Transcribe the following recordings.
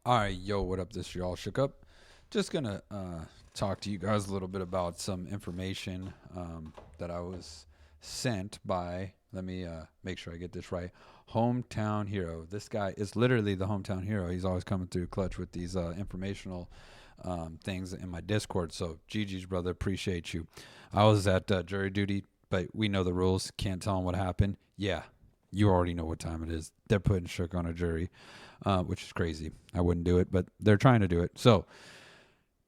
All right, yo, what up? This y'all shook up. Just gonna talk to you guys a little bit about some information that I was sent by. Let me make sure I get this right. Hometown Hero. This guy is literally the hometown hero. He's always coming through clutch with these informational things in my Discord. So, GG's brother, appreciate you. I was at jury duty, but we know the rules. Can't tell him what happened. Yeah, you already know what time it is. They're putting Shook on a jury, which is crazy. I wouldn't do it, but they're trying to do it. So,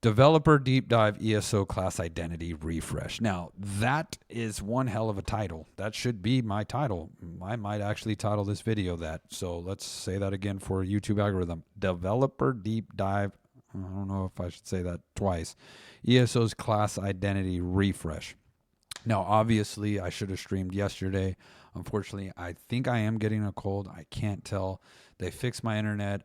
Developer Deep Dive ESO Class Identity Refresh. Now, that is one hell of a title. That should be my title. I might actually title this video that. So, let's say that again for YouTube algorithm. Developer Deep Dive. I don't know if I should say that twice. ESO's Class Identity Refresh. Now, obviously, I should have streamed yesterday. Unfortunately, I think I am getting a cold. I can't tell. They fixed my internet.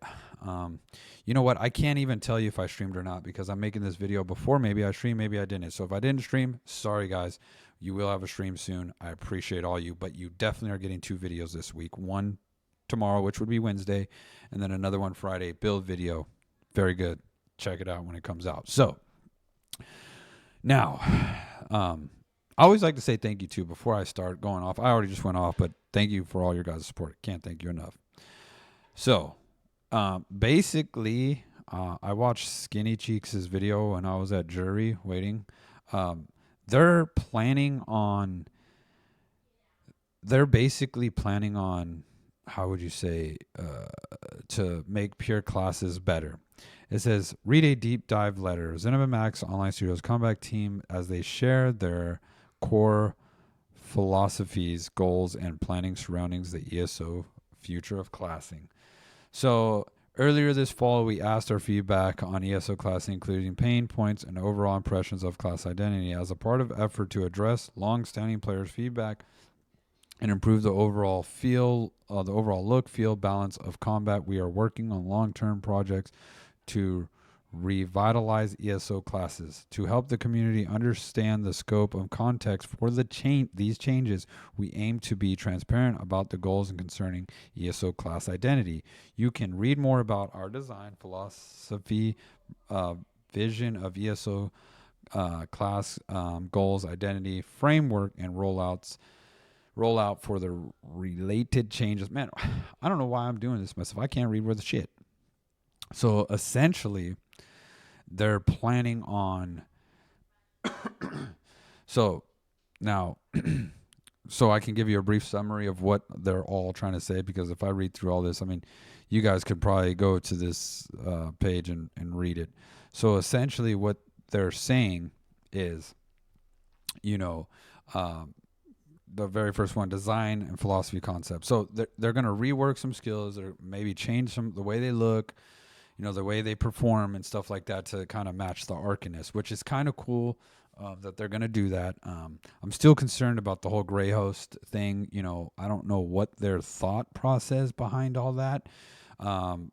You know what? I can't even tell you if I streamed or not because I'm making this video before maybe I streamed, maybe I didn't. So if I didn't stream, sorry guys. You will have a stream soon. I appreciate all you, but you definitely are getting two videos this week. One tomorrow, which would be Wednesday, and then another one Friday. Build video. Very good. Check it out when it comes out. So now, I always like to say thank you too before I start going off. I already just went off, but thank you for all your guys' support. Can't thank you enough. So, basically, I watched Skinny Cheeks' video when I was at jury waiting. Um, they're planning on. They're basically planning on. How would you say to make pure classes better? It says read a deep dive letter. ZenimaX Online Studios comeback team as they share their core philosophies, goals, and planning surroundings the ESO future of classing. So earlier this fall, we asked our feedback on ESO classing, including pain points and overall impressions of class identity. As a part of effort to address long-standing players' feedback and improve the overall the overall look, feel, balance of combat, we are working on long-term projects to revitalize ESO classes. To help the community understand the scope of context for these changes, we aim to be transparent about the goals and concerning ESO class identity. You can read more about our design philosophy, vision of ESO class goals, identity, framework, and rollout for the related changes. Man, I don't know why I'm doing this myself. I can't read worth the shit. So essentially, they're planning on. So now, so I can give you a brief summary of what they're all trying to say because if I read through all this, I mean, you guys could probably go to this page and read it. So essentially, what they're saying is, you know, um, the very first one, design and philosophy concept. So they're going to rework some skills or maybe change some the way they look, the way they perform and stuff like that to kind of match the Arcanist, which is kind of cool that they're going to do that. I'm still concerned about the whole Grey Host thing. I don't know what their thought process behind all that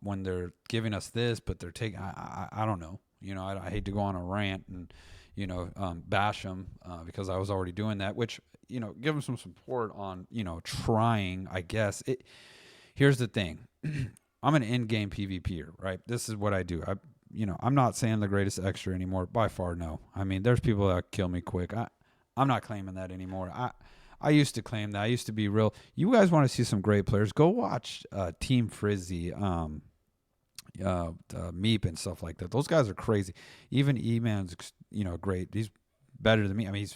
when they're giving us this, but they're taking, I don't know. I hate to go on a rant and, bash them because I was already doing that, which, give them some support on, trying, I guess. Here's the thing. I'm an in-game PvPer, right? This is what I do. I'm not saying the greatest extra anymore. By far, no. I mean, there's people that kill me quick. I'm not claiming that anymore. I used to claim that. I used to be real. You guys want to see some great players? Go watch Team Frizzy, Meep and stuff like that. Those guys are crazy. Even E-Man's, great. He's better than me. I mean,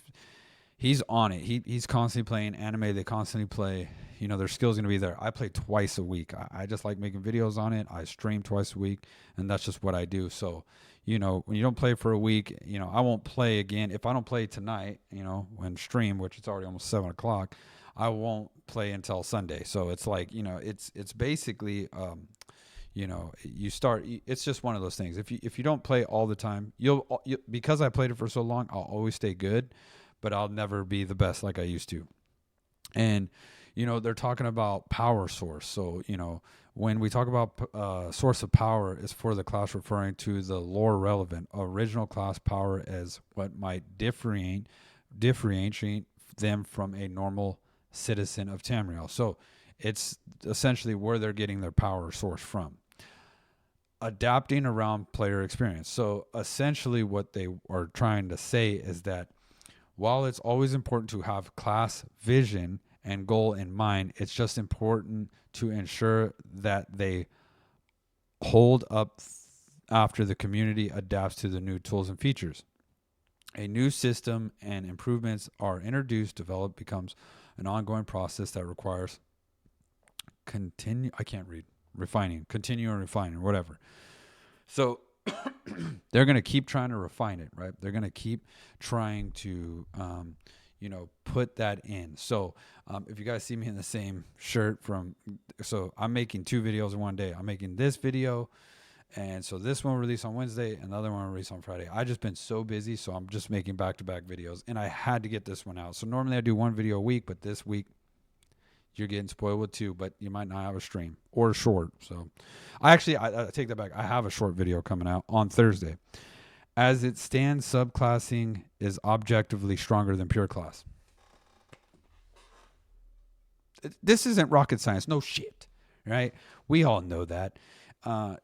he's on it. He's constantly playing anime. They constantly play. Their skills going to be there. I play twice a week. I just like making videos on it. I stream twice a week, and that's just what I do. So, when you don't play for a week, I won't play again. If I don't play tonight, when stream, which it's already almost 7 o'clock, I won't play until Sunday. So it's like, it's basically, you start. It's just one of those things. If you don't play all the time, you'll because I played it for so long, I'll always stay good, but I'll never be the best like I used to. And they're talking about power source. So, when we talk about source of power is for the class referring to the lore relevant original class power as what might differentiate them from a normal citizen of Tamriel. So it's essentially where they're getting their power source from. adapting around player experience. So essentially, what they are trying to say is that while it's always important to have class vision and goal in mind, it's just important to ensure that they hold up after the community adapts to the new tools and features. A new system and improvements are introduced, developed, becomes an ongoing process that requires continue and refining, whatever. So they're going to keep trying to refine it, right? They're going to keep trying to, put that in. So if you guys see me in the same shirt so I'm making 2 videos in one day. I'm making this video, and so this one will release on Wednesday, and the other one will release on Friday. I just been so busy, so I'm just making back-to-back videos, and I had to get this one out. So normally I do 1 video a week, but this week you're getting spoiled with 2, but you might not have a stream or a short. So I take that back. I have a short video coming out on Thursday. As it stands, subclassing is objectively stronger than pure class. This isn't rocket science. No shit, right? We all know that.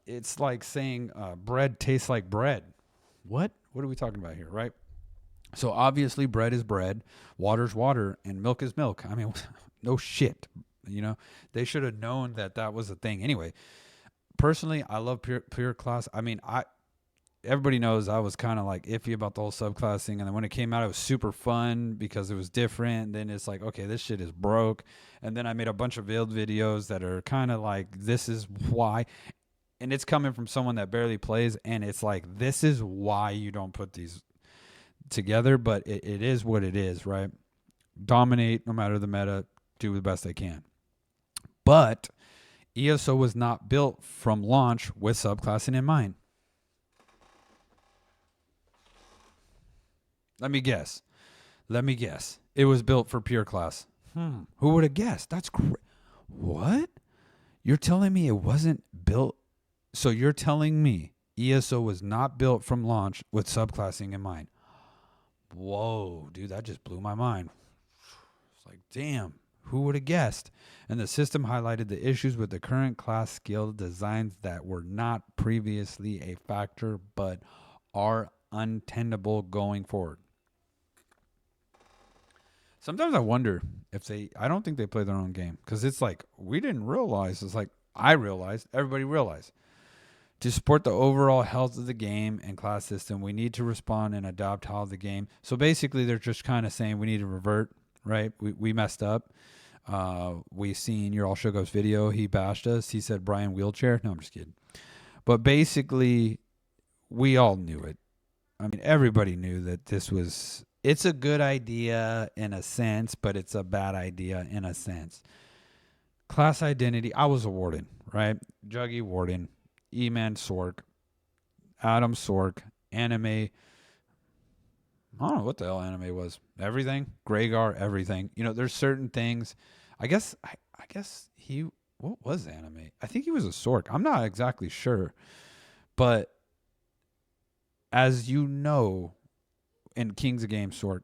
It's like saying bread tastes like bread. What? What are we talking about here, right? So obviously bread is bread, water's water, and milk is milk. I mean, no shit. They should have known that was a thing. Anyway, personally, I love pure class. I mean, everybody knows I was kind of like iffy about the whole subclass thing. And then when it came out, it was super fun because it was different. Then it's like, okay, this shit is broke. And then I made a bunch of veiled videos that are kind of like, this is why. And it's coming from someone that barely plays. And it's like, this is why you don't put these together. But it is what it is, right? Dominate no matter the meta. Do the best they can. But ESO was not built from launch with subclassing in mind. Let me guess. It was built for pure class. Who would have guessed? That's what? You're telling me it wasn't built? So you're telling me ESO was not built from launch with subclassing in mind? Whoa, dude, that just blew my mind. It's like, damn, who would have guessed? And the system highlighted the issues with the current class skill designs that were not previously a factor but are untenable going forward. Sometimes I wonder if I don't think they play their own game, because it's like, we didn't realize. It's like, I realized, everybody realized. To support the overall health of the game and class system, we need to respond and adapt how the game. So basically, they're just kind of saying we need to revert, right? We messed up. We seen your All Showgo's video. He bashed us. He said Brian wheelchair. No, I'm just kidding. But basically, we all knew it. I mean, everybody knew that it's a good idea in a sense, but it's a bad idea in a sense. Class identity, I was a warden, right? Juggy warden, E-Man Sork, Adam Sork, anime. I don't know what the hell anime was. Everything, Greygar, everything. There's certain things. I guess what was anime? I think he was a Sork. I'm not exactly sure. But as you know, in Kings of Game Sork,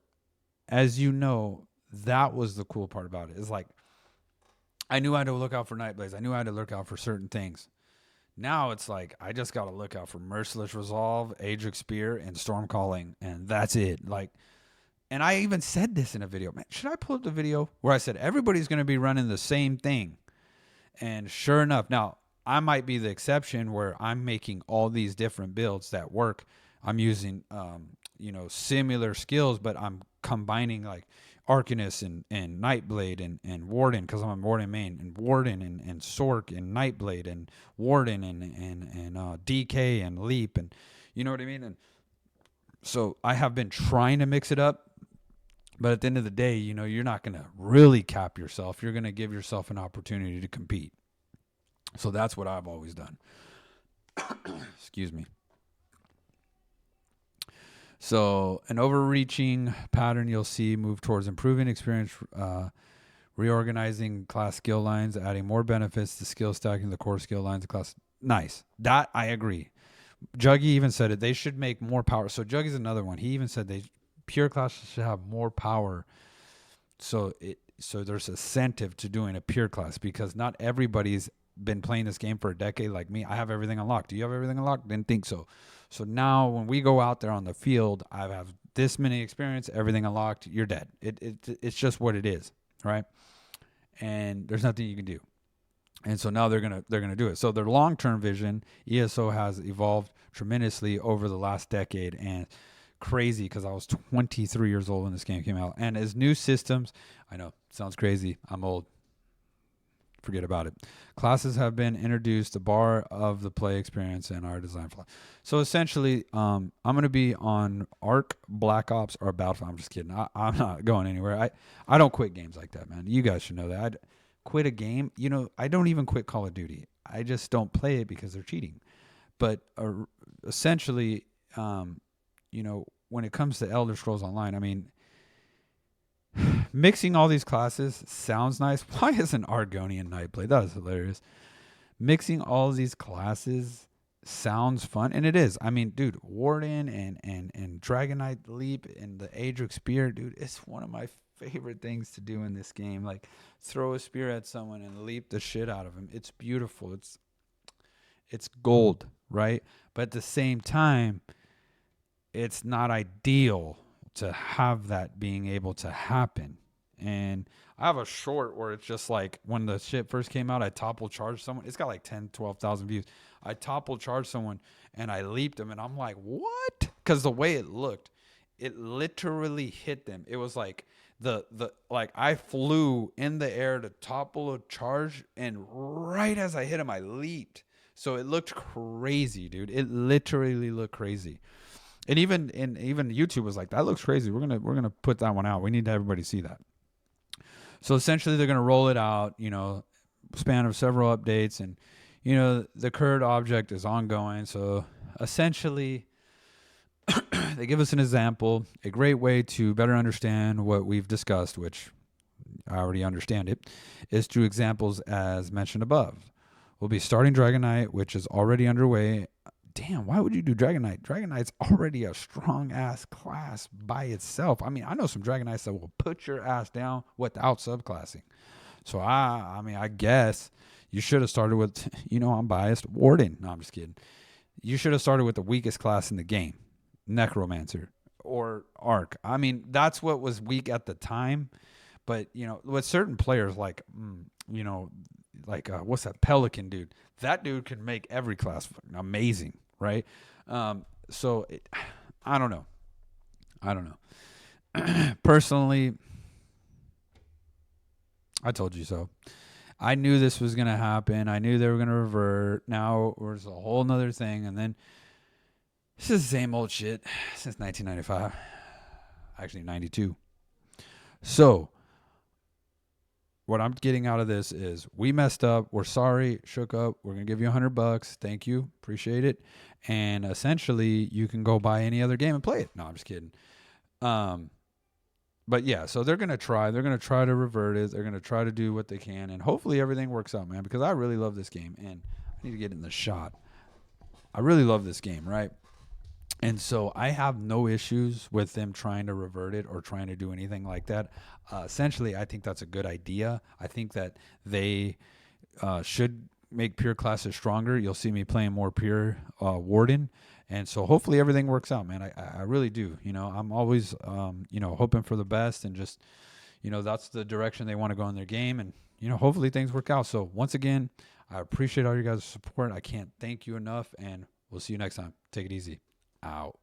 as you know, that was the cool part about it. It's like, I knew I had to look out for Nightblades. I knew I had to look out for certain things. Now it's like, I just got to look out for Merciless Resolve, Adric Spear, and Storm Calling, and that's it. Like, and I even said this in a video. Man, should I pull up the video where I said everybody's going to be running the same thing? And sure enough, now I might be the exception where I'm making all these different builds that work. I'm using, similar skills, but I'm combining like Arcanist and Nightblade and Warden, because I'm a Warden main, and Warden and Sork and Nightblade and Warden and DK and Leap, and you know what I mean? And so I have been trying to mix it up, but at the end of the day, you're not going to really cap yourself. You're going to give yourself an opportunity to compete. So that's what I've always done. Excuse me. So an overreaching pattern you'll see move towards improving experience, reorganizing class skill lines, adding more benefits to skill stacking the core skill lines of class. Nice. That I agree. Juggy even said it. They should make more power. So Juggy's another one. He even said pure classes should have more power. So there's incentive to doing a pure class, because not everybody's been playing this game for a decade like me, I have everything unlocked. Do you have everything unlocked? Didn't think so. So now when we go out there on the field, I have this many experience, everything unlocked. You're dead. It's just what it is, right? And there's nothing you can do. And so now they're gonna do it. So their long term vision, ESO has evolved tremendously over the last decade, and crazy because I was 23 years old when this game came out. And as new systems, I know sounds crazy. I'm old. Forget about it. Classes have been introduced, the bar of the play experience, and our design flaw. So essentially, I'm going to be on Arc, Black Ops, or Battlefield. I'm just kidding. I'm not going anywhere. I don't quit games like that, man. You guys should know that. I'd quit a game. I don't even quit Call of Duty. I just don't play it because they're cheating. But essentially, when it comes to Elder Scrolls Online, I mean, mixing all these classes sounds nice. Why isn't Argonian Nightblade? That was hilarious. Mixing all these classes sounds fun, and it is. I mean, dude, Warden and Dragonknight Leap and the Adric Spear, dude, it's one of my favorite things to do in this game. Like, throw a spear at someone and leap the shit out of him. It's beautiful. It's gold, right? But at the same time, it's not ideal to have that being able to happen. And I have a short where it's just like when the shit first came out, I topple charged someone. It's got like 10, 12,000 views. I topple charged someone and I leaped them, and I'm like, what? Because the way it looked, it literally hit them. It was like like I flew in the air to topple a charge, and right as I hit him, I leaped. So it looked crazy, dude. It literally looked crazy. And even YouTube was like, that looks crazy. We're gonna put that one out. We need to everybody see that. So essentially, they're gonna roll it out. Span of several updates, and the current object is ongoing. So essentially, they give us an example, a great way to better understand what we've discussed, which I already understand it, is through examples as mentioned above. We'll be starting Dragonknight, which is already underway. Damn, why would you do Dragonknight? Dragonknight's already a strong-ass class by itself. I mean, I know some Dragonknights that will put your ass down without subclassing. So, I guess you should have started with, I'm biased, Warden. No, I'm just kidding. You should have started with the weakest class in the game, Necromancer or Arc. I mean, that's what was weak at the time. But, with certain players like, what's that Pelican dude? That dude can make every class amazing, right? So I don't know. Personally, I told you so. I knew this was going to happen. I knew they were going to revert. Now there's a whole nother thing. And then this is the same old shit since 1995. Actually, 92. So what I'm getting out of this is we messed up. We're sorry. Shook up. We're going to give you $100. Thank you. Appreciate it. And essentially, you can go buy any other game and play it. No, I'm just kidding. But yeah, so they're going to try. They're going to try to revert it. They're going to try to do what they can. And hopefully everything works out, man, because I really love this game. And I need to get in the shot. I really love this game, right? And so I have no issues with them trying to revert it or trying to do anything like that. Essentially, I think that's a good idea. I think that they should make pure classes stronger. You'll see me playing more pure Warden. And so hopefully everything works out, man. I really do. I'm always, hoping for the best, and just, that's the direction they want to go in their game. And, hopefully things work out. So once again, I appreciate all your guys' support. I can't thank you enough, and we'll see you next time. Take it easy. Out.